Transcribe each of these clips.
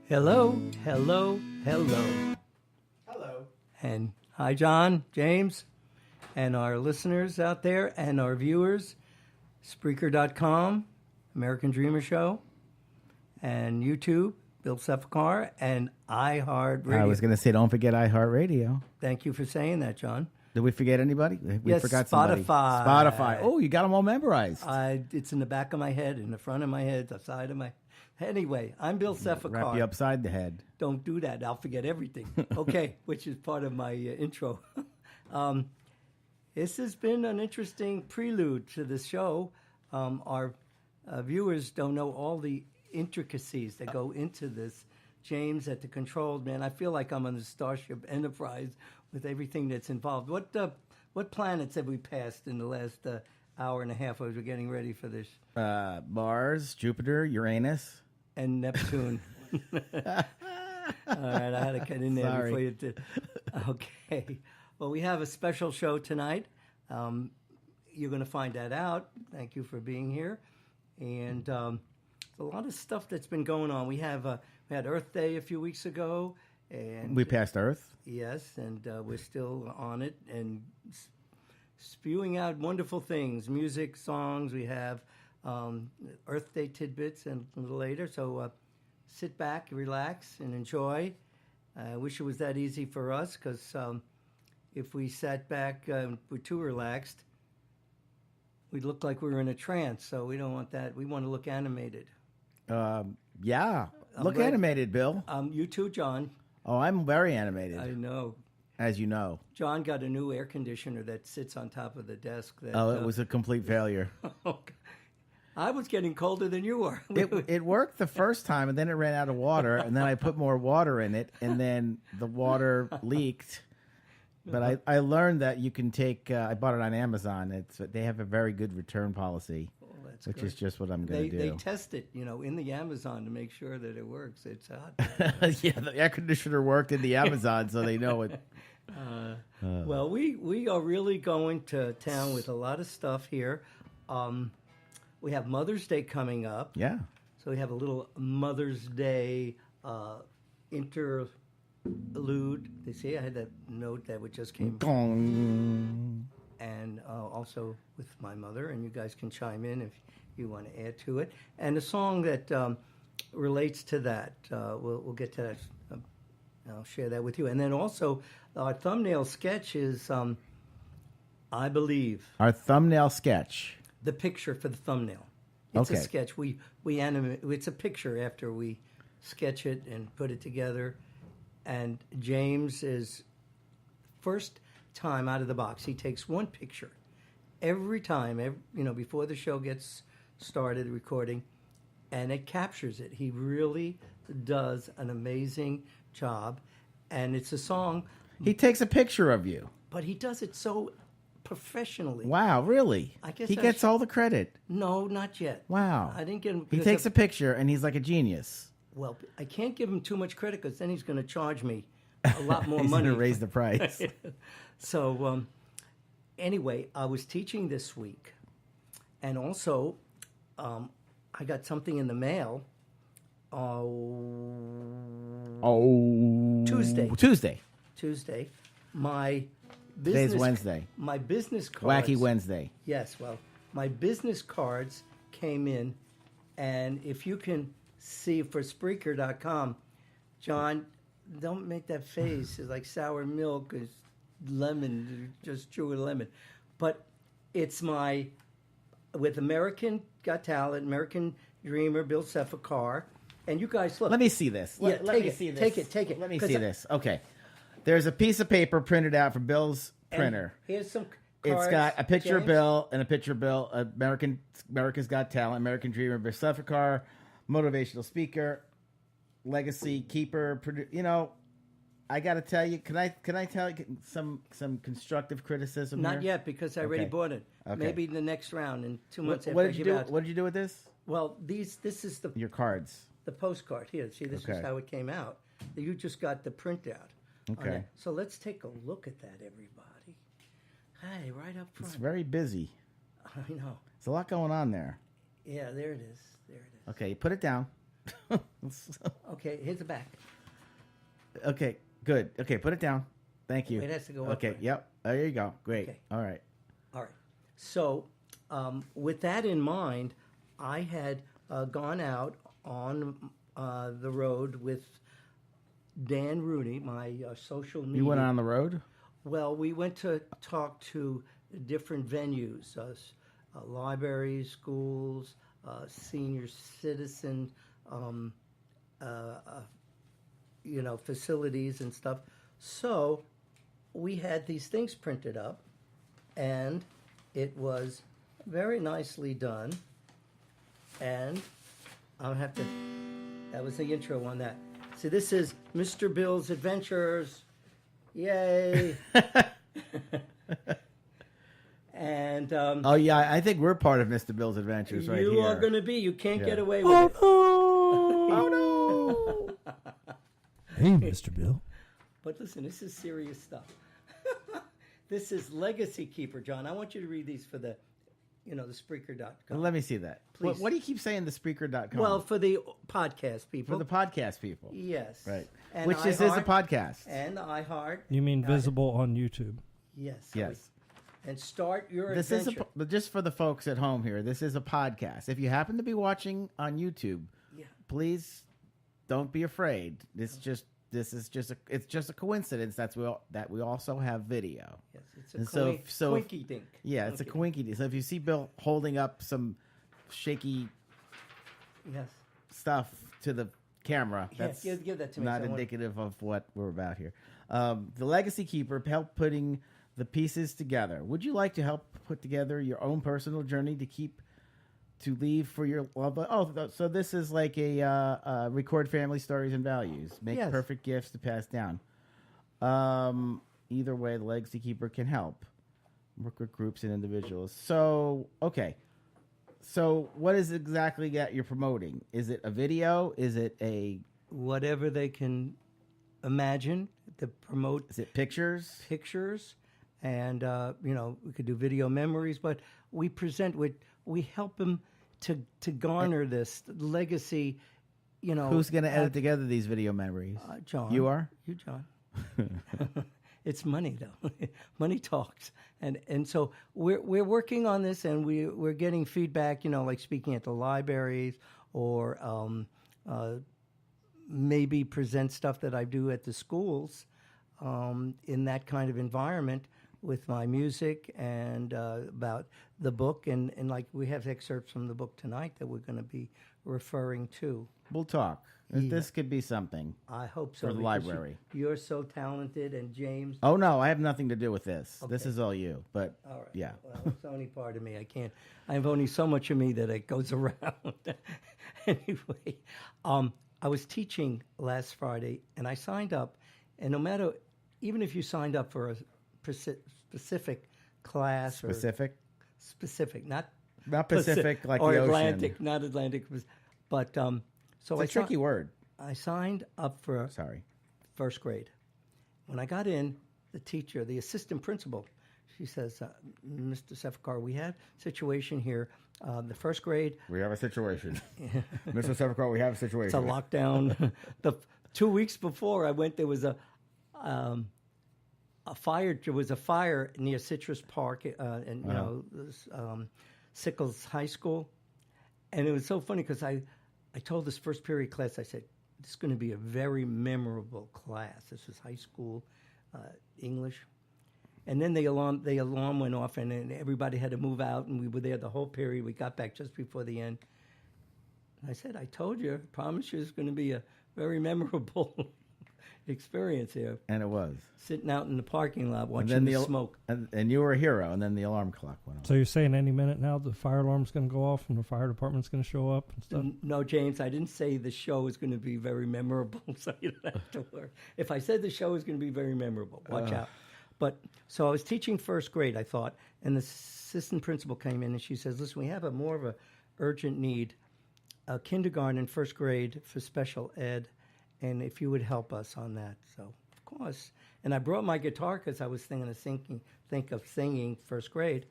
Hello, hello, hello. Hello. And hi, John, James, and our listeners out there and our viewers. Spreaker.com, American Dreamer Show, and YouTube, Bill Sefakar, and iHeartRadio. I was going to say, don't forget iHeartRadio. Thank you for saying that, John. Did we forget anybody? We Yes, forgot Spotify. somebody. Spotify. Oh, you got them all memorized. It's in the back of my head, in the front of my head, the side of my... Anyway, I'm Bill Sefakar. Wrap you upside the head. Don't do that. I'll forget everything. Okay, which is part of my intro. This has been an interesting prelude to the show. Our viewers don't know all the intricacies that go into this. James at the controls, man, I feel like I'm on the Starship Enterprise with everything that's involved. What planets have we passed in the last hour and a half as we're getting ready for this? Mars, Jupiter, Uranus. And Neptune. All right, I had to get in there Sorry. before you did. Okay. Well, we have a special show tonight. You're going to find that out. Thank you for being here. And there's a lot of stuff that's been going on. We had Earth Day a few weeks ago. And We passed Earth. yes, and we're still on it and spewing out wonderful things, music, songs. We have Earth Day tidbits and a little later. So sit back, relax, and enjoy. I wish it was that easy for us because if we sat back, we're too relaxed, we'd look like we were in a trance. So we don't want that. We want to look animated. Yeah. Look glad- animated, Bill. You too, John. Oh, I'm very animated, I know. as you know. John got a new air conditioner that sits on top of the desk. That, Oh, it was a complete failure. I was getting colder than you were. It worked the first time, and then it ran out of water, and then I put more water in it, and then the water leaked. But I learned that you can take. I bought it on Amazon. They have a very good return policy, That's which good. is just what I'm going to They do. test it, in the Amazon to make sure that it works. It's hot. Yeah, the air conditioner worked in the Amazon, so they know it. Well, we are really going to town with a lot of stuff here. We have Mother's Day coming up. Yeah. So we have a little Mother's Day interlude. They see I had that note that just came. Gong. And also with my mother, and you guys can chime in if you want to add to it. And a song that relates to that, we'll get to that. I'll share that with you. And then also, our thumbnail sketch is, I believe, Our thumbnail sketch. the picture for the thumbnail. It's a Okay. sketch. We animate. It's a picture after we sketch it and put it together. And James is first time out of the box. He takes one picture every time, before the show gets started recording, and it captures it. He really does an amazing job, and it's a song, He takes a picture of you. but he does it so professionally. Wow, really? I guess he I gets should- all the credit. No, not yet. Wow. I didn't get him. He because takes a picture, and he's like a genius. Well, I can't give him too much credit because then he's going to charge me a lot more He's money. going to raise the price. So, anyway, I was teaching this week, and also I got something in the mail. Tuesday. Tuesday. My business. Today's Wednesday. My business cards. Wacky Wednesday. Yes, well, my business cards came in, and if you can see for Spreaker.com, John, don't make that face. It's like sour milk is lemon, just chew a lemon. But it's with American Got Talent, American Dreamer, Bill Sefakar, and you guys look. Let me see this. Yeah, Let take me it, see this. take it, Let me 'cause see I- this. Okay. There's a piece of paper printed out from Bill's and printer. Here's some It's cards, got a picture of James. Bill and a picture of Bill, America's Got Talent, American Dreamer, Bill Sefakar, motivational speaker, legacy keeper. I got to tell you, can I tell you some constructive criticism? Not here? yet, because I already Okay. bought it. Okay. Maybe the next round in 2 months What after did I you give do? out. What did you do with this? Well, this is Your cards. the postcard here. See, this Okay. is how it came out. You just got the printout. on Okay. it. So let's take a look at that, everybody. Hey, right up front. It's very busy. I know. There's a lot going on there. Yeah, there it is. There it is. Okay, put it down. Okay, here's the back. Okay, good. Okay, put it down. Thank you. It has to go up. Okay, Right? yep. There you go. Great. Okay. All right. All right. So, with that in mind, I had gone out on the road with Dan Rooney, my social media. You went on the road? Well, we went to talk to different venues, libraries, schools, senior citizen, facilities and stuff. So we had these things printed up, and it was very nicely done. And I'll have to. That was the intro on that. So this is Mr. Bill's Adventures. Yay! And Oh yeah, I think we're part of Mr. Bill's Adventures right here. you are going to be. You can't Yeah. get away with it. Oh no! Hey, Mr. Bill. But listen, this is serious stuff. This is Legacy Keeper, John. I want you to read these for the Spreaker.com. Let me see that. Please. What do you keep saying? The Spreaker.com? Well, for the podcast people. for the podcast people. Yes. Right. And Which this is a iHeart podcast. And iHeart. You mean visible on YouTube? Yes. Yes. And start your This adventure. but just for the folks at home here, this is a podcast. If you happen to be watching on YouTube, Yeah. please don't be afraid. It's just a coincidence that we also have video. Yes, it's a And so quinky dink. Yeah, it's a quinky. So if you see Bill holding up some shaky Yes. stuff to the camera, Yeah, that's give that to me. not someone. indicative of what we're about here. The Legacy Keeper helped putting the pieces together. Would you like to help put together your own personal journey to leave for your loved one? Oh, so this is like a record family stories and values. Make Yes. perfect gifts to pass down. Either way, the Legacy Keeper can help work with groups and individuals. So, okay. So, what is exactly that you're promoting? Is it a video? Is it Whatever they can imagine to promote is it pictures? pictures, and we could do video memories, but we help them to garner this legacy. Who's going to edit together these video memories? John. You are? You, John. It's money, though. Money talks, and so we're working on this, and we're getting feedback. Like speaking at the libraries, or maybe present stuff that I do at the schools, in that kind of environment with my music and about the book, and like we have excerpts from the book tonight that we're going to be referring to. We'll talk. This could be something. I hope so. For the because library. You're so talented, and James. Oh, no, I have nothing to do with this. This Okay. is all you. But, All right. yeah. Well, it's only part of me. I can't. I have only so much of me that it goes around. Anyway, I was teaching last Friday, and I signed up. And no matter, even if you signed up for a specific class Specific? not Not Pacific like or the Atlantic, ocean. not Atlantic, but so It's a tricky word. I signed up for Sorry. first grade. When I got in, the teacher, the assistant principal, she says, Mr. Sefkar, we have a situation here. The first grade, We have a situation. Mr. Severcrow, we have a situation. it's a lockdown. 2 weeks before I went, there was a fire. There was a fire near Citrus Park, Sickles High School, and it was so funny because I told this first period class, I said, this is going to be a very memorable class. This was high school English. And then the alarm went off, and everybody had to move out, and we were there the whole period. We got back just before the end. And I said, I told you, I promise you it's going to be a very memorable experience here. And it was. Sitting out in the parking lot And watching then the smoke. And you were a hero, and then the alarm clock went off. So you're saying any minute now the fire alarm's going to go off and the fire department's going to show up and stuff? No, James, I didn't say the show is going to be very memorable, so you don't have to worry. If I said the show is going to be very memorable, watch out. But so I was teaching first grade, I thought, and the assistant principal came in and she says, listen, we have more of a urgent need, a kindergarten and first grade for special ed, and if you would help us on that. So, of course. And I brought my guitar because I was think of singing first grade.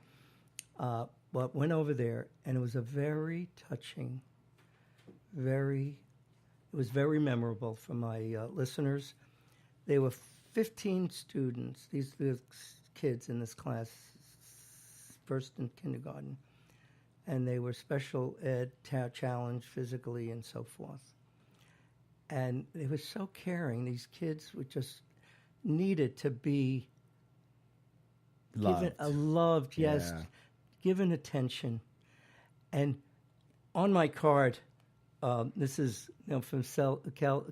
But went over there, and it was a very touching, very It was very memorable for my listeners. There were 15 students. These are the kids in this class, first in kindergarten, and they were special ed, challenged physically, and so forth. And they were so caring. These kids were just needed to be loved, yes, Yeah. given attention. And on my card, this is from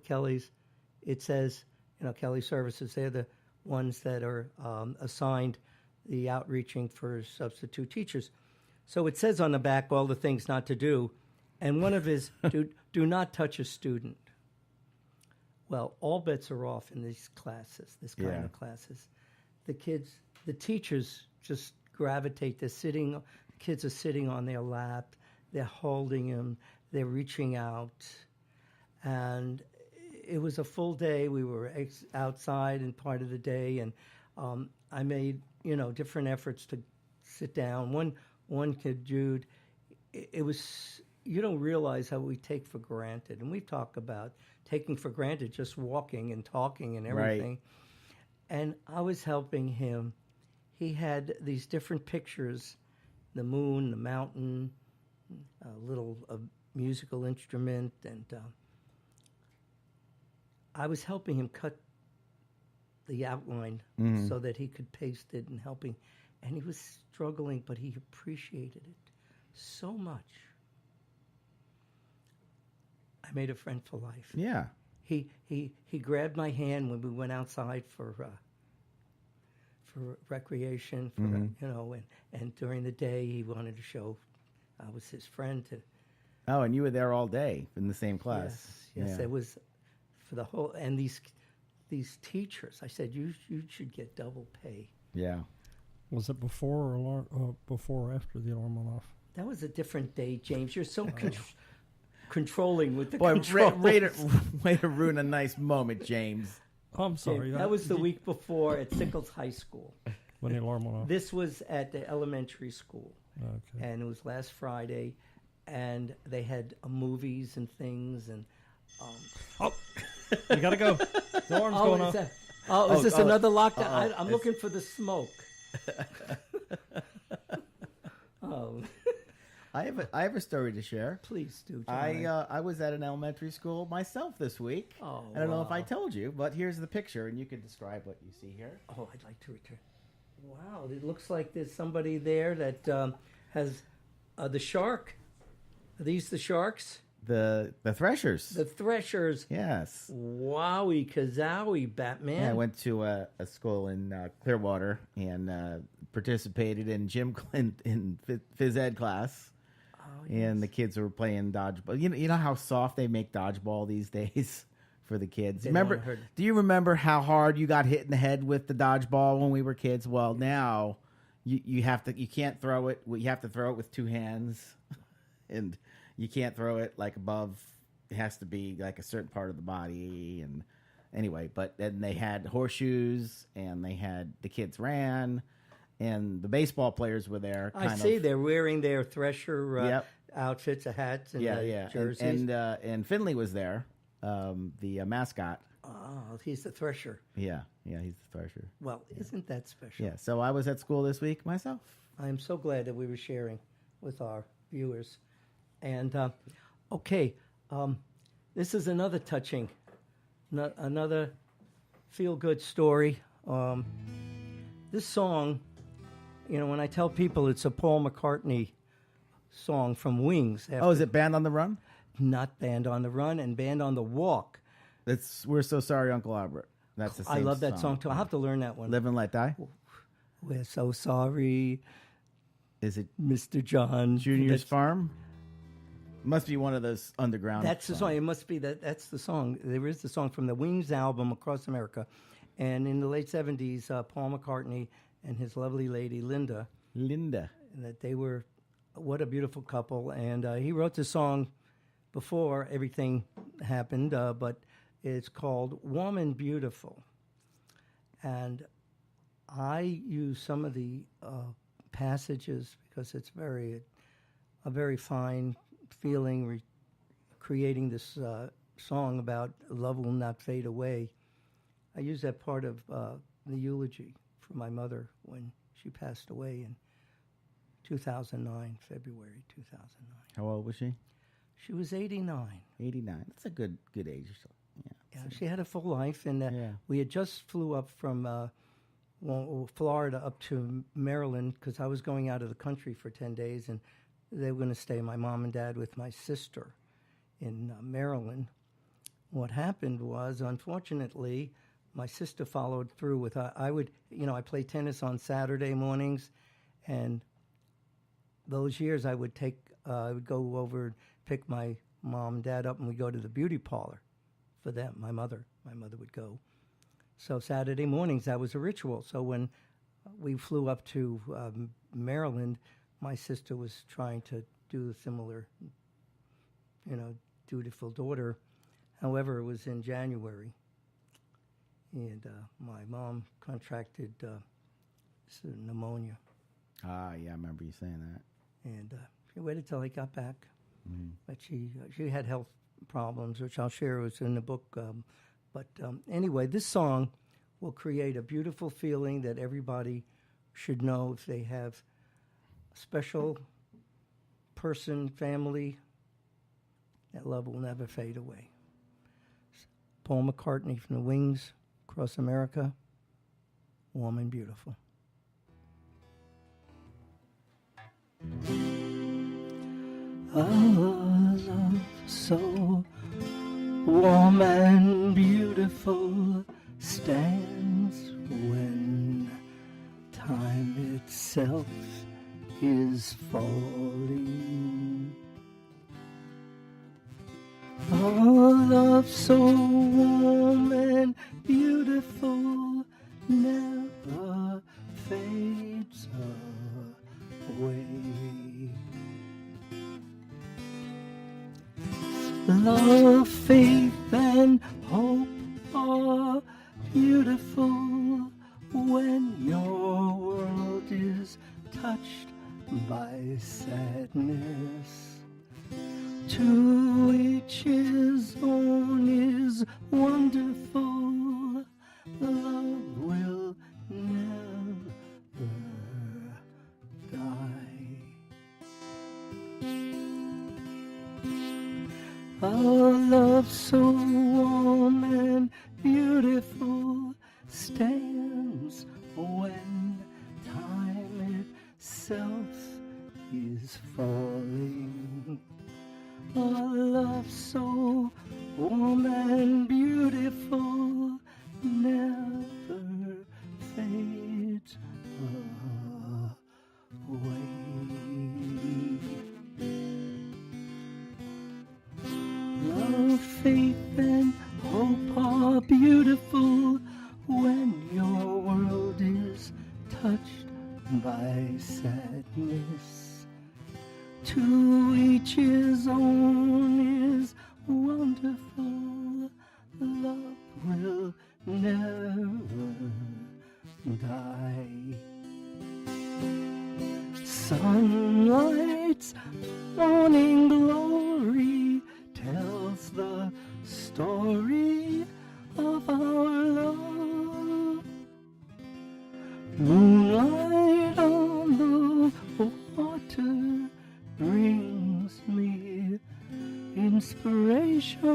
Kelly's. It says, Kelly Services. They're the ones that are assigned the outreaching for substitute teachers. So it says on the back all the things not to do, and one of is do not touch a student. Well, all bets are off in these classes, this kind of classes. The teachers just gravitate. The kids are sitting on their lap. They're holding them. They're reaching out. And it was a full day. We were outside in part of the day, and I made, different efforts to sit down. One kid, Jude, it was, you don't realize how we take for granted. And we've talked about taking for granted just walking and talking and everything. Right. And I was helping him. He had these different pictures, the moon, the mountain, a little musical instrument, and I was helping him cut the outline so that he could paste it and helping. And he was struggling, but he appreciated it so much. I made a friend for life. Yeah. He grabbed my hand when we went outside for recreation, and during the day he wanted to show I was his friend. Oh, and you were there all day in the same class. Yes, Yeah. it was for the whole. And these teachers, I said, you should get double pay. Yeah. Was it before or after the alarm went off? That was a different day, James. You're so controlling with the Boy, controls. way to ruin a nice moment, James. Oh, I'm sorry. That was the week before at Sickles High School. When the alarm went off. This was at the elementary school, Okay. and it was last Friday, and they had movies and things, and You gotta go. The alarm's going off. is this another lockdown? I'm looking for the smoke. Oh, I have a story to share. please do. John. I was at an elementary school myself this week. Oh, I don't know if I wow. told you, but here's the picture, and you can describe what you see here. Oh, I'd like to return. Wow, it looks like there's somebody there that has the shark. Are these the sharks? The Threshers. The Threshers. Yes. Wowie, kazowie, Batman. Yeah, I went to a school in Clearwater and participated in in phys ed class. Oh, And the kids were playing dodgeball. You know how soft they make dodgeball these days for the kids. They don't Remember? wanna hurt. Do you remember how hard you got hit in the head with the dodgeball when we were kids? Well, now you can't throw it. You have to throw it with two hands, and you can't throw it like above. It has to be like a certain part of the body. And anyway, but then they had horseshoes, and the kids ran. And the baseball players were there. I see they're wearing their Thresher Yep. outfits, hats, and Yeah. jerseys. And Finley was there, the mascot. Oh, he's the Thresher. Yeah, he's the Thresher. Well, isn't that special? Yeah, so I was at school this week myself. I am so glad that we were sharing with our viewers. And, okay, this is another touching, another feel-good story. This song, when I tell people it's a Paul McCartney song from Wings. Oh, is it Band on the Run? Not Band on the Run and Band on the Walk. It's We're So Sorry, Uncle Albert. That's the same I love that song, too. I'll have to learn that one. Live and Let Die? We're so sorry, Is it Mr. John. Junior's Farm? Must be one of those underground That's the song. It must be that's the song. There is the song from the Wings album, Across America. And in the late 70s, Paul McCartney and his lovely lady, Linda, Linda. and that they were, what a beautiful couple. And he wrote the song before everything happened, but it's called Warm and Beautiful. And I use some of the passages because it's a very fine feeling, creating this song about love will not fade away. I used that part of the eulogy for my mother when she passed away in 2009, February 2009. How old was she? She was 89. 89. That's a good age. So, yeah. Yeah, she had a full life, and Yeah. we had just flew up from Florida up to Maryland because I was going out of the country for 10 days, and they were going to stay, my mom and dad, with my sister in Maryland. What happened was, unfortunately, my sister followed through with, I play tennis on Saturday mornings, and those years I would go over, pick my mom and dad up, and we'd go to the beauty parlor for them. My mother would go. So Saturday mornings, that was a ritual. So when we flew up to Maryland, my sister was trying to do a similar, dutiful daughter. However, it was in January, and my mom contracted pneumonia. Ah, yeah, I remember you saying that. And she waited till I got back. But she had health problems, which I'll share. It's in the book. But anyway, this song will create a beautiful feeling that everybody should know if they have a special person, family, that love will never fade away. Paul McCartney from the Wings, Across America, Warm and Beautiful. A love so warm and beautiful stands when time itself is falling. A love so warm and beautiful never fades away. Love, faith, and hope are beautiful when your world is touched by sadness. To each his own is wonderful. Love will never die. A love so warm and beautiful stands when time itself is falling. A love so warm and beautiful never fades away. Love, faith, and hope are beautiful when your world is touched by sadness. To each his own is wonderful. Love will never die. Sunlight's morning glory tells the story of our love. Moonlight on the water brings me inspiration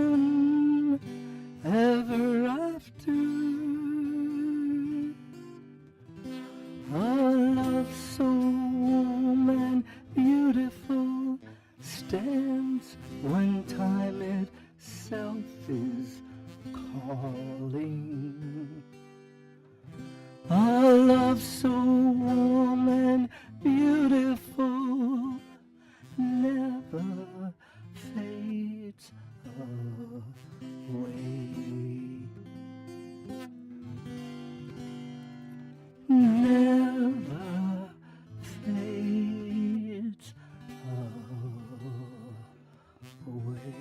ever after. A love so warm and beautiful stands when time itself is calling. A love so warm and beautiful never fades away. Never fades away.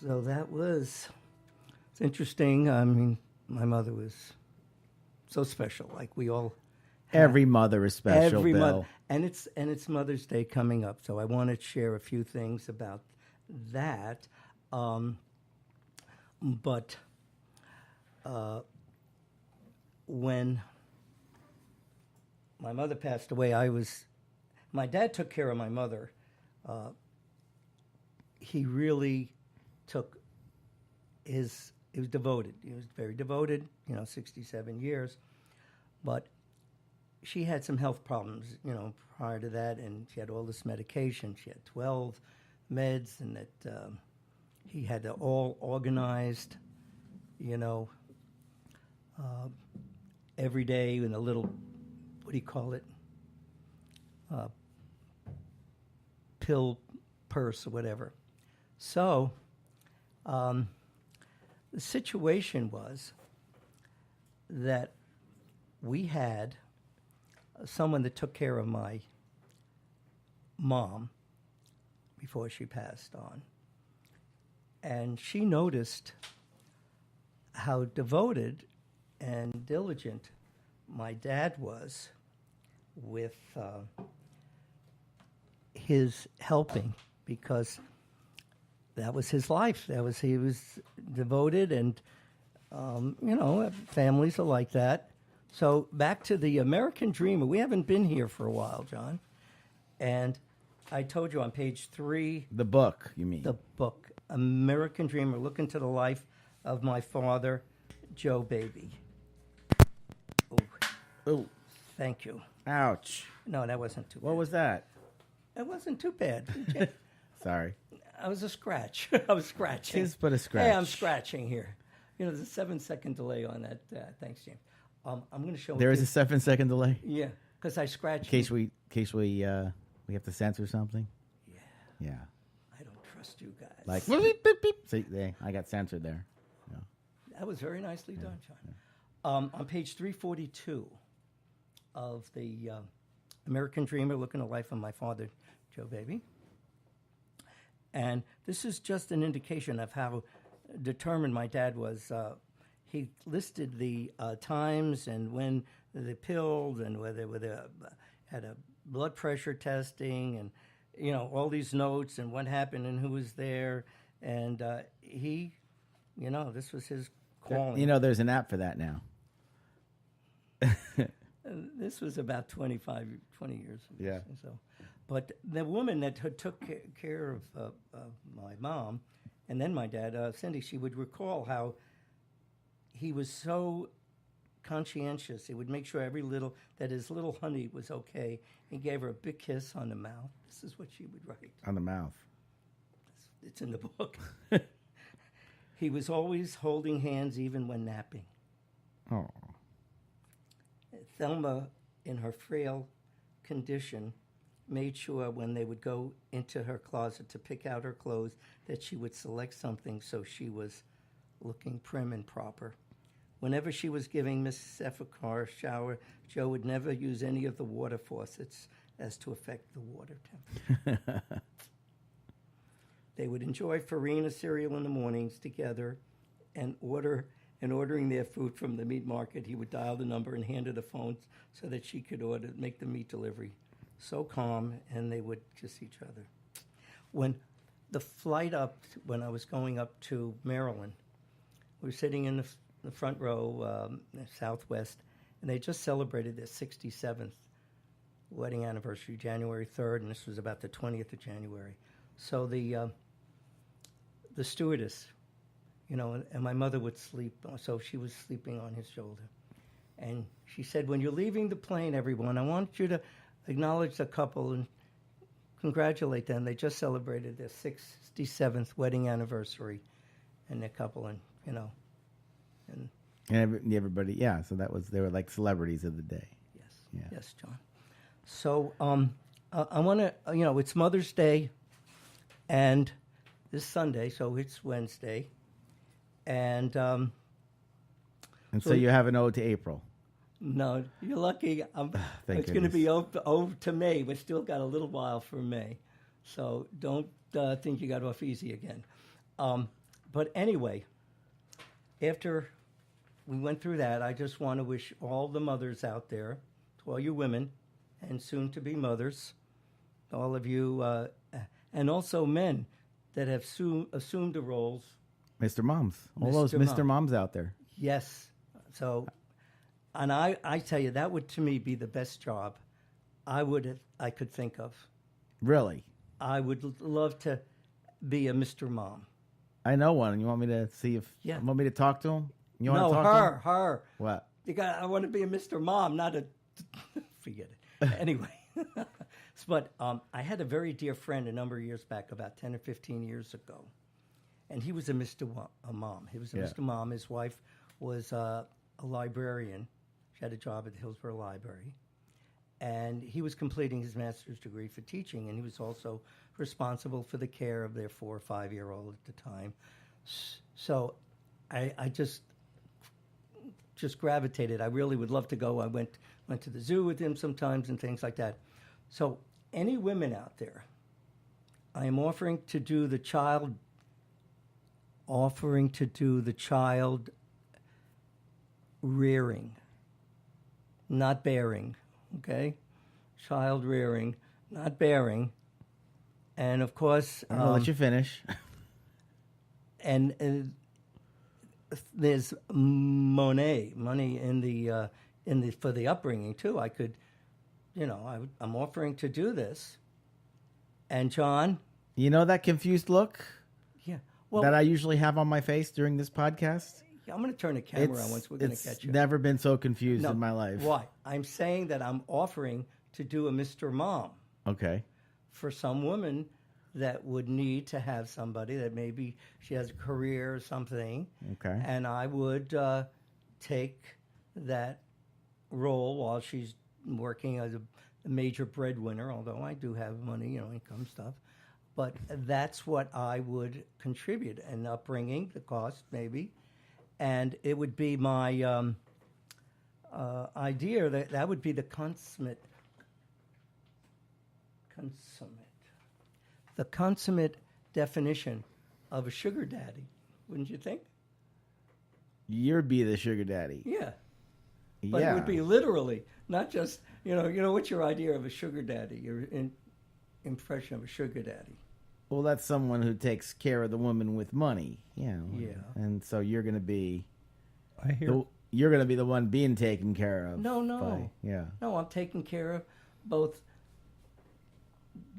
So that was, it's interesting. I mean, my mother was so special. Like we all Every mother is special, every Bill. mother, and it's Mother's Day coming up, so I want to share a few things about that. But when my mother passed away, my dad took care of my mother. He really he was devoted. He was very devoted, 67 years. But she had some health problems, prior to that, and she had all this medication. She had 12 meds, and that he had it all organized, every day in a little, what do you call it, pill purse or whatever. So the situation was that we had someone that took care of my mom before she passed on. And she noticed how devoted and diligent my dad was with his helping, because that was his life. He was devoted, and families are like that. So back to the American Dreamer. We haven't been here for a while, John, and I told you on page 3. The book, you mean? The book, American Dreamer. Look into the life of my father, Joe Baby. Oh, Thank you. ouch! No, that wasn't too bad. What was that? It wasn't too bad. Sorry. I was a scratch. I was scratching. Tis but a scratch. Hey, I'm scratching here. There's a 7-second delay on that. Thanks, James. I'm going to show. There is a 7-second delay. Yeah, because I scratched. In case we have to censor something. Yeah. I don't trust you guys. Like beep, beep, beep. See, I got censored there. That was very nicely done, John. On page 342 of the American Dreamer, looking at life of my father, Joe Baby. And this is just an indication of how determined my dad was. He listed the times and when they pilled and whether had a blood pressure testing and, all these notes and what happened and who was there. And he, this was his calling. There's an app for that now. This was about 20 years ago. Yeah. So, but the woman that took care of my mom and then my dad, Cindy, she would recall how he was so conscientious. He would make sure that his little honey was okay. He gave her a big kiss on the mouth. This is what she would write. On the mouth. It's in the book. He was always holding hands even when napping. Oh. Thelma, in her frail condition, made sure when they would go into her closet to pick out her clothes that she would select something so she was looking prim and proper. Whenever she was giving Miss Sefakar a shower, Joe would never use any of the water faucets as to affect the water temperature. They would enjoy Farina cereal in the mornings together and ordering their food from the meat market. He would dial the number and hand her the phone so that she could make the meat delivery. So calm, and they would kiss each other. When the flight when I was going up to Maryland, we were sitting in the front row, Southwest, and they just celebrated their 67th wedding anniversary, January 3rd, and this was about the 20th of January. So the stewardess, and my mother would sleep, so she was sleeping on his shoulder. And she said, when you're leaving the plane, everyone, I want you to acknowledge the couple and congratulate them. They just celebrated their 67th wedding anniversary, and their couple, and everybody, so they were like celebrities of the day. Yes, John. So I want to, it's Mother's Day, and this Sunday, so it's Wednesday, and so you have an ode to April. No, you're lucky. It's going to be over to May. We still got a little while for May, so don't think you got off easy again. But anyway, after we went through that, I just want to wish all the mothers out there, to to all you women and soon to be mothers, all of you, and also men that have assumed the roles. Mr. Moms. All those Mr. Mr. Moms out there. Yes. So, and I tell you, that would to me be the best job I could think of. Really? I would love to be a Mr. Mom. I know one. You want me to see if... Yeah. You want me to talk to him? You want No, to talk to him? her. What? I want to be a Mr. Mom, not a. Forget it. Anyway, but I had a very dear friend a number of years back, about 10 or 15 years ago, and he was a Mom. He was a Yeah. Mr. Mom. His wife was a librarian. She had a job at the Hillsborough Library, and he was completing his master's degree for teaching, and he was also responsible for the care of their 4 or 5-year-old at the time. So, I just gravitated. I really would love to go. I went to the zoo with him sometimes and things like that. So any women out there, I am offering to do the child rearing, not bearing, okay? Child rearing, not bearing. And of course, I'll let you finish. and there's money in the for the upbringing too. I could, I'm offering to do this, and John, You know that confused look yeah, well, that I usually have on my face during this podcast? I'm going to turn the camera on once we're going to It's catch you. never been so confused No, in my life. Why? I'm saying that I'm offering to do a Mr. Mom Okay. for some woman that would need to have somebody that maybe she has a career or something. Okay. And I would take that role while she's working as a major breadwinner, although I do have money, income stuff. But that's what I would contribute, an upbringing, the cost maybe. And it would be my idea that would be the consummate definition of a sugar daddy, wouldn't you think? You'd be the sugar daddy. Yeah. But yeah. it would be literally, not just, what's your idea of a sugar daddy, your impression of a sugar daddy? Well, that's someone who takes care of the woman with money. Yeah. And so you're going to be... I hear. You're going to be the one being taken care of. No. Yeah. No, I'm taking care of both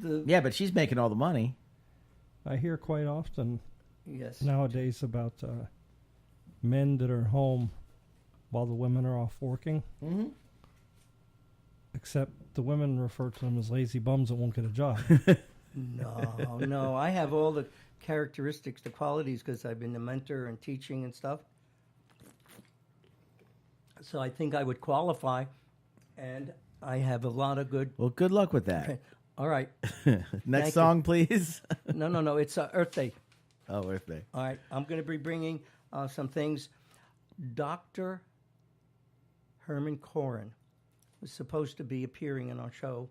the... Yeah, but she's making all the money. I hear quite often Yes. nowadays about men that are home while the women are off working. Mm-hmm. Except the women refer to them as lazy bums that won't get a job. No. I have all the characteristics, the qualities, because I've been a mentor and teaching and stuff. So I think I would qualify, and I have a lot of good... Well, good luck with that. All right. Next Thank song, please. No. It's Earth Day. Oh, Earth Day. All right. I'm going to be bringing some things. Dr. Herman Koren was supposed to be appearing in our show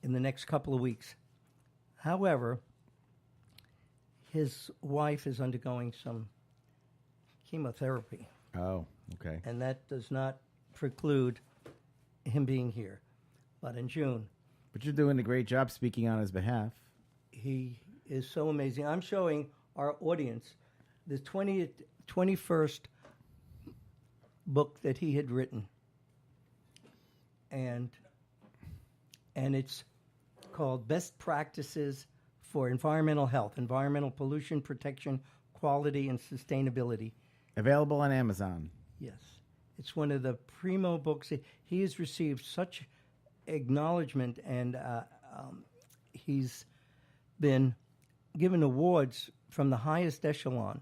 in the next couple of weeks. However, his wife is undergoing some chemotherapy, Oh, okay. and that does not preclude him being here. But in June, But you're doing a great job speaking on his behalf. he is so amazing. I'm showing our audience the 21st book that he had written. And it's called Best Practices for Environmental Health, Environmental Pollution Protection, Quality, and Sustainability. Available on Amazon. Yes. It's one of the primo books. He has received such acknowledgement, and he's been given awards from the highest echelon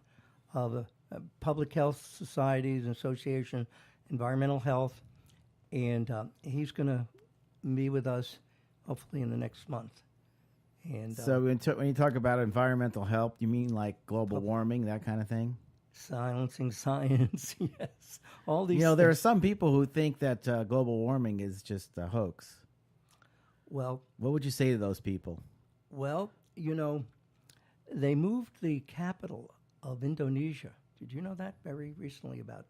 of public health societies, association, environmental health, and he's going to be with us hopefully in the next month. And So when you talk about environmental health, you mean like global warming, that kind of thing? silencing science, yes, all these. There are things. some people who think that global warming is just a hoax. Well, What would you say to those people? they moved the capital of Indonesia. Did you know that? Very recently, about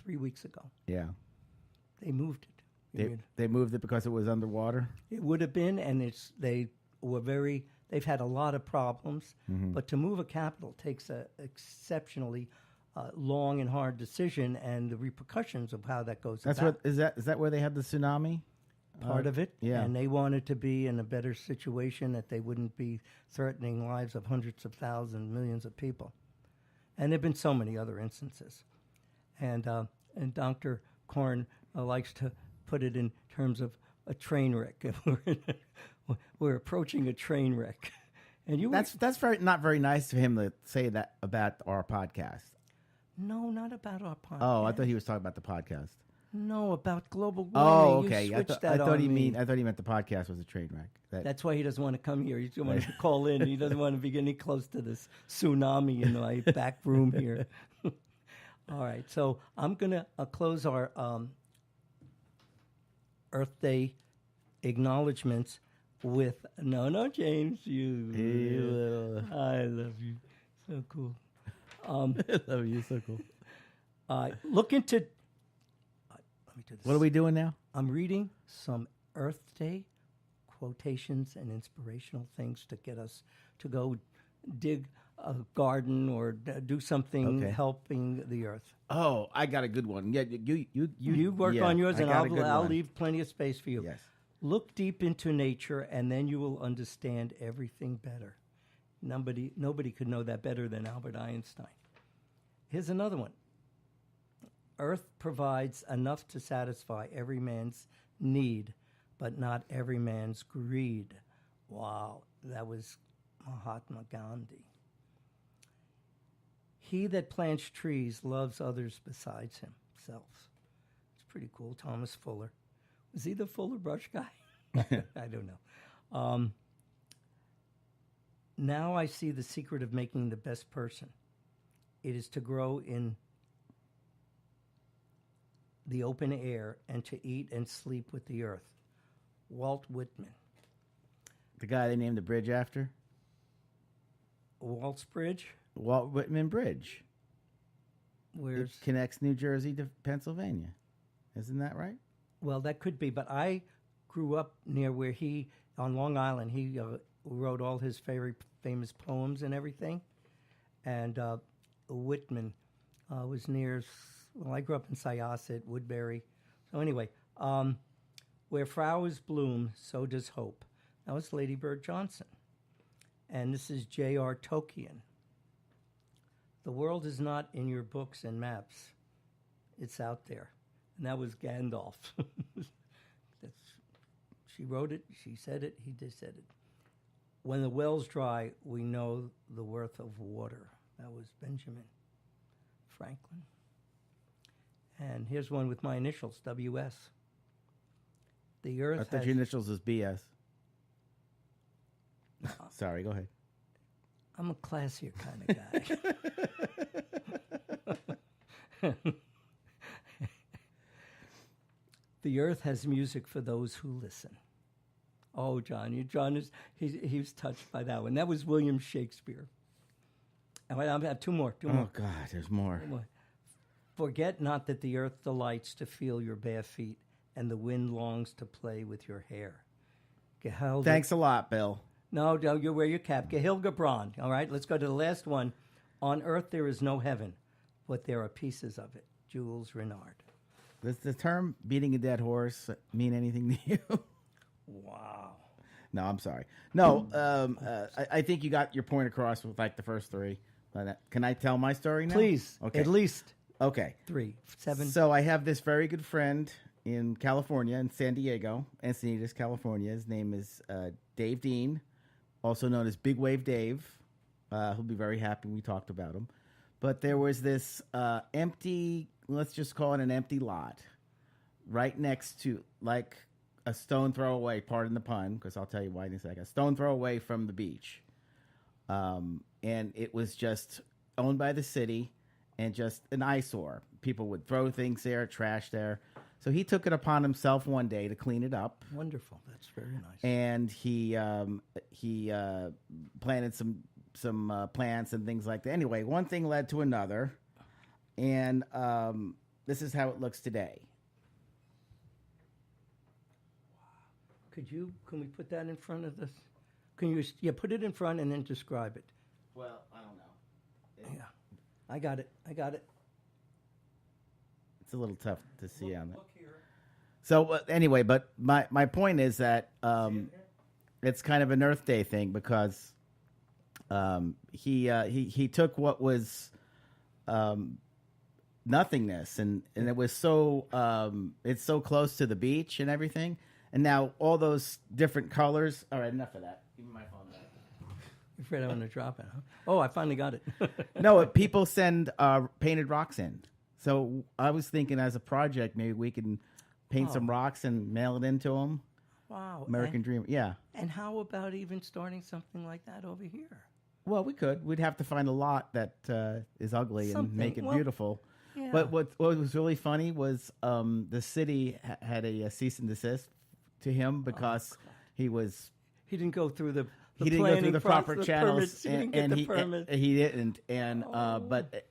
3 weeks ago. Yeah. They moved it. They moved it because it was underwater. It would have been, and they've had a lot of problems. But to move a capital takes a exceptionally long and hard decision, and the repercussions of how that goes. That's about. what is that where they had the tsunami? Part of it, yeah. And they wanted to be in a better situation that they wouldn't be threatening lives of hundreds of thousands, millions of people. And there've been so many other instances. And Dr. Korn likes to put it in terms of a train wreck. We're approaching a train wreck. And That's not very nice of him to say that about our podcast. No, not about our podcast. Oh, I thought he was talking about the podcast. No, about global warming. Oh, okay. You I switched thought that on he me. meant the podcast was a train wreck. That's why he doesn't want to come here. He doesn't want to call in. He doesn't want to be getting close to this tsunami in my back room here. All right, so I'm going to close our Earth Day acknowledgments with no, James, you. I love you. So cool. I love you. So cool. Look into. Let me do this. What are we doing now? I'm reading some Earth Day quotations and inspirational things to get us to go dig a garden or do something helping the earth. Oh, I got a good one. Yeah, You work on yours, and I'll one. leave plenty of space for you. Yes. Look deep into nature, and then you will understand everything better. Nobody could know that better than Albert Einstein. Here's another one. Earth provides enough to satisfy every man's need, but not every man's greed. Wow, that was Mahatma Gandhi. He that plants trees loves others besides himself. It's pretty cool. Thomas Fuller. Was he the Fuller Brush guy? I don't know. Now I see the secret of making the best person. It is to grow in the open air and to eat and sleep with the earth. Walt Whitman. The guy they named the bridge after? Walt's Bridge? Walt Whitman Bridge. Where's It connects New Jersey to Pennsylvania. Isn't that right? Well, that could be, but I grew up near where on Long Island, he wrote all his famous poems and everything. And Whitman was near, I grew up in Syosset, Woodbury. So anyway, where flowers bloom, so does hope. That was Lady Bird Johnson. And this is J.R. Tolkien. The world is not in your books and maps. It's out there. And that was Gandalf. She wrote it, she said it, he just said it. When the well's dry, we know the worth of water. That was Benjamin Franklin. And here's one with my initials, W.S. The earth I thought your initials was B.S. Sorry, go ahead. I'm a classier kind of guy. The earth has music for those who listen. Oh, John is he was touched by that one. That was William Shakespeare. And I have two more. Oh God, there's more. Forget not that the earth delights to feel your bare feet, and the wind longs to play with your hair. Thanks a lot, Bill. No, you wear your cap. Gahil Gibran. All right, let's go to the last one. On earth there is no heaven, but there are pieces of it. Jules Renard. Does the term beating a dead horse mean anything to you? Wow. No, I'm sorry. No, I think you got your point across with like the first three. Can I tell my story now? Please. Okay. At least Okay. 3, 7. So I have this very good friend in California, in San Diego, Encinitas, California. His name is Dave Dean, also known as Big Wave Dave. He'll be very happy we talked about him. But there was this empty, let's just call it an empty lot, right next to, like, a stone throw away, pardon the pun, because I'll tell you why in a second, a stone throw away from the beach. And it was just owned by the city and just an eyesore. People would throw things there, trash there. So he took it upon himself one day to clean it up. Wonderful. That's very nice. And he planted some plants and things like that. Anyway, one thing led to another, and this is how it looks today. Can we put that in front of this? Can you, put it in front and then describe it. Well, I don't know. Yeah, I got it. It's a little tough to see on that. Look here. So anyway, but my point is that it's kind of an Earth Day thing because he took what was nothingness and it was so it's so close to the beach and everything, and now all those different colors. All right, enough of that. Give me my phone back. You're afraid I'm going to drop it, huh? Oh, I finally got it. No, people send painted rocks in. So I was thinking, as a project, maybe we can paint some rocks and mail it into them. Wow. American Dream, yeah. And how about even starting something like that over here? Well, we could. We'd have to find a lot that is ugly and make it beautiful. Yeah. But what was really funny was the city had a cease and desist to him because he didn't go through the he didn't go through the proper channels, He didn't get the permits. He didn't. And but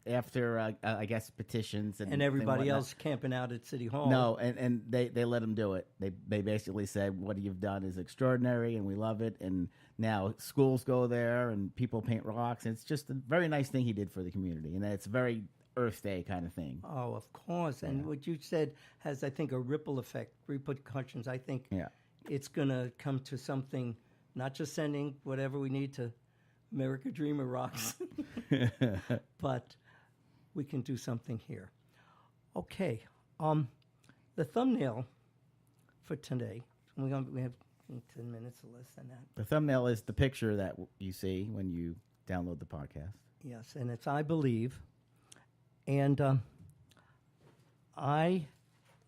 after I guess petitions and everybody else camping out at City Hall. No, and they let him do it. They basically said what you've done is extraordinary and we love it. And now schools go there and people paint rocks. And it's just a very nice thing he did for the community. And it's a very Earth Day kind of thing. Oh, of course. And what you said has, I think, a ripple effect, repercussions. I think it's going to come to something. Not just sending whatever we need to America Dreamer Rocks, but we can do something here. Okay, the thumbnail for today, we have 10 minutes or less than that. The thumbnail is the picture that you see when you download the podcast. Yes, and it's I Believe. And I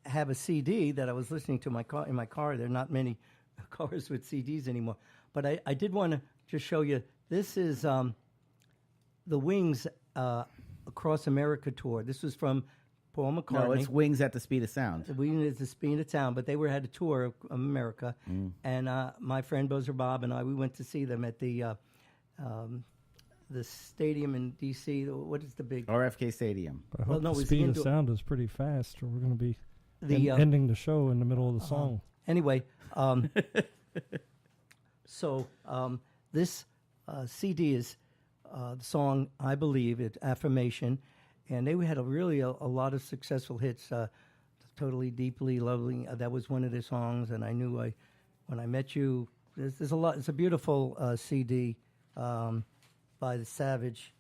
have a CD that I was listening to in my car. There are not many cars with CDs anymore. But I did want to just show you, this is the Wings Across America tour. This was from Paul McCartney. No, it's Wings at the Speed of Sound. Wings at the Speed of Sound, but they had a tour of America. And my friend Bozer Bob and I, we went to see them at the stadium in D.C. What is the big... RFK Stadium. I hope the Speed of Sound is pretty fast, or we're going to be ending the show in the middle of the song. Anyway... So this CD is the song I Believe, it's Affirmation, and they had a lot of successful hits. Totally, Deeply, Lovely, that was one of their songs, and I knew when I met you, there's a lot. It's a beautiful CD by the Savage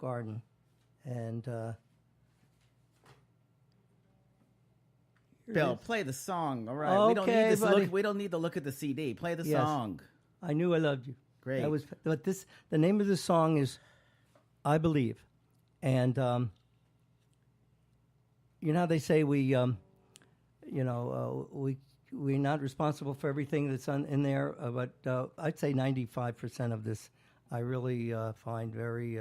Garden, and Bill, play the song. All right, Okay, we don't need to look at the CD. Play the song. I knew I loved you. Great. The name of the song is I Believe, and you know how they say we're not responsible for everything that's in there, but I'd say 95% of this I really find very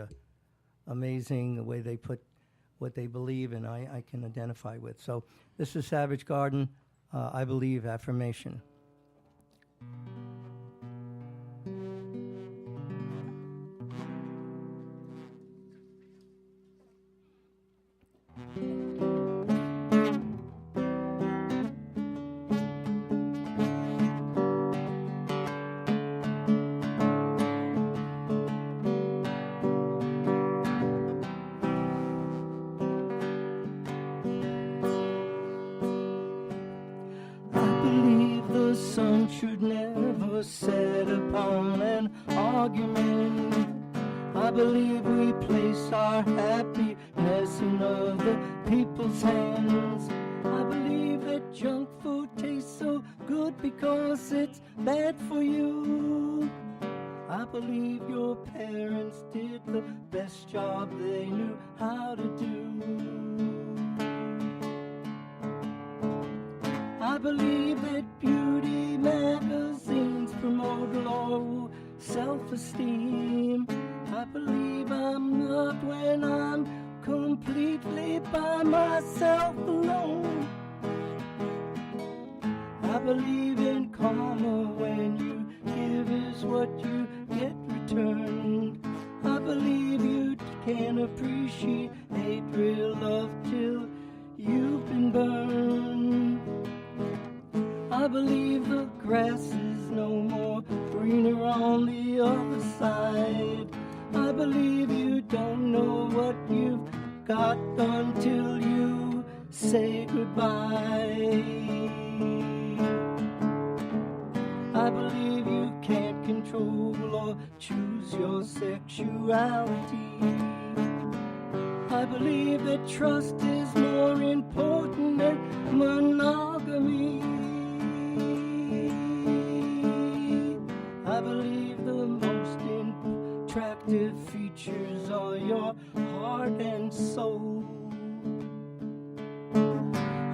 amazing, the way they put what they believe, and I can identify with. So this is Savage Garden, I Believe, Affirmation. Should never set upon an argument. I believe we place our happiness in other people's hands. I believe that junk food tastes so good because it's bad for you. I believe your parents did the best job they knew how to do. I believe that beauty magazines promote low self-esteem. I believe I'm not when I'm completely by myself alone. I believe in karma, when you give is what you get returned. I believe you can appreciate real love till you've been burned. I believe the until you say goodbye. I believe you can't control or choose your sexuality. I believe that trust is more important than monogamy. I believe the most attractive features are your heart and soul.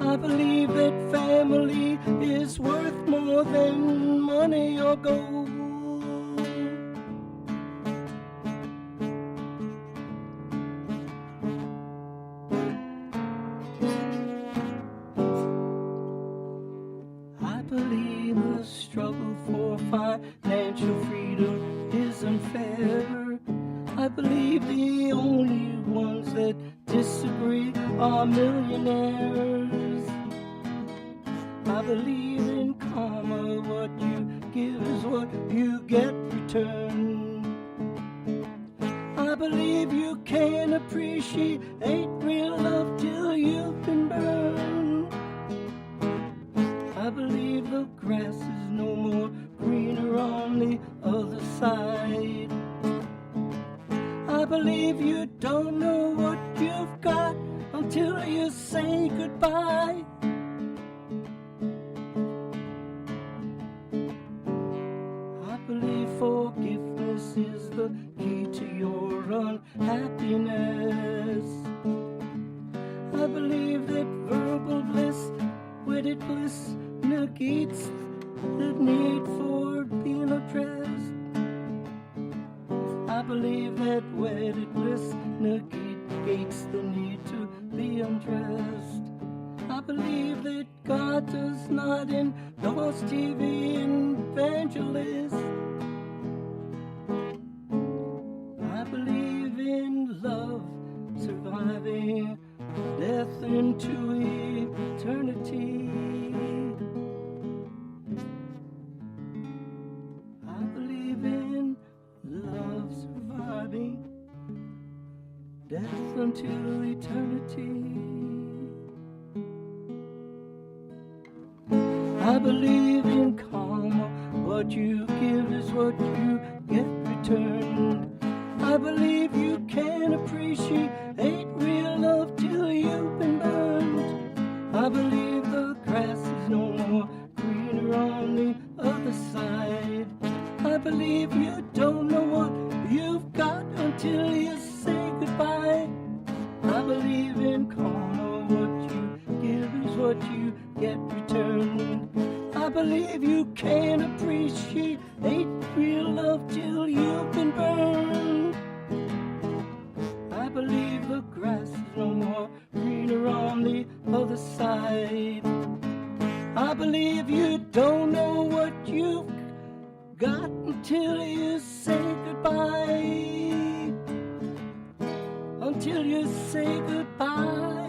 I believe that family is worth more than money or gold. I believe the struggle for financial freedom is unfair. I believe the only ones that disagree are millionaires. I believe in karma, what you give is what you get returned. I believe you can appreciate real love till you've been burned. I believe the grass is no more greener on the other side. I believe you don't know what you've got until you say goodbye. I believe forgiveness is the key to your unhappiness. I believe that verbal bliss, wedded bliss, negates the need for being addressed. I believe that wedded bliss negates the need to be undressed. I believe that God does not endorse TV evangelists. I believe in love surviving death into eternity. I believe in love surviving death until eternity. I believe in karma, what you give is what you get returned. I believe you can appreciate real love till you've been burned. I believe the grass is no more greener on the other side. I believe you don't know what you've got until you say goodbye. I believe in karma, what you give is what you get returned. I believe you can appreciate real love till you've been burned. I believe the grass is no more greener on the other side. I believe you don't know what you've got until you say goodbye. Until you say goodbye.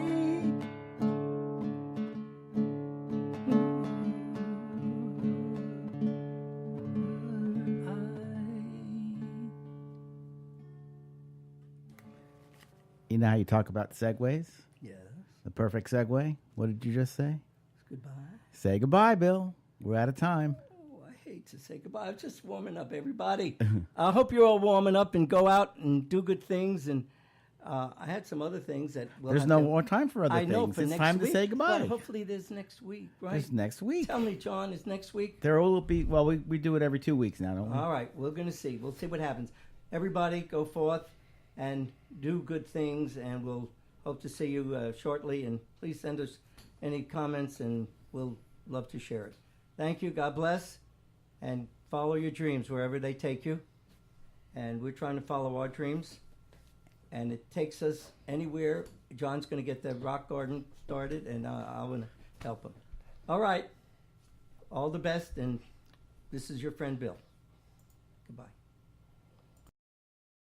You know how you talk about segues? Yes. The perfect segue? What did you just say? Goodbye. Say goodbye, Bill. We're out of time. Oh, I hate to say goodbye. I'm just warming up, everybody. I hope you're all warming up and go out and do good things. And I had some other things that There's no more time for other I know things. for It's next time week, to say goodbye. But hopefully there's next week, right? There's next week. Tell me, John, is next week? There will be, well, we do it every 2 weeks now, don't we? All right, we're going to see. We'll see what happens. Everybody go forth and do good things, and we'll hope to see you shortly. And please send us any comments, and we'll love to share it. Thank you. God bless. And follow your dreams wherever they take you. And we're trying to follow our dreams. And it takes us anywhere. John's going to get the rock garden started, and I want to help him. All right. All the best. And this is your friend Bill. Goodbye.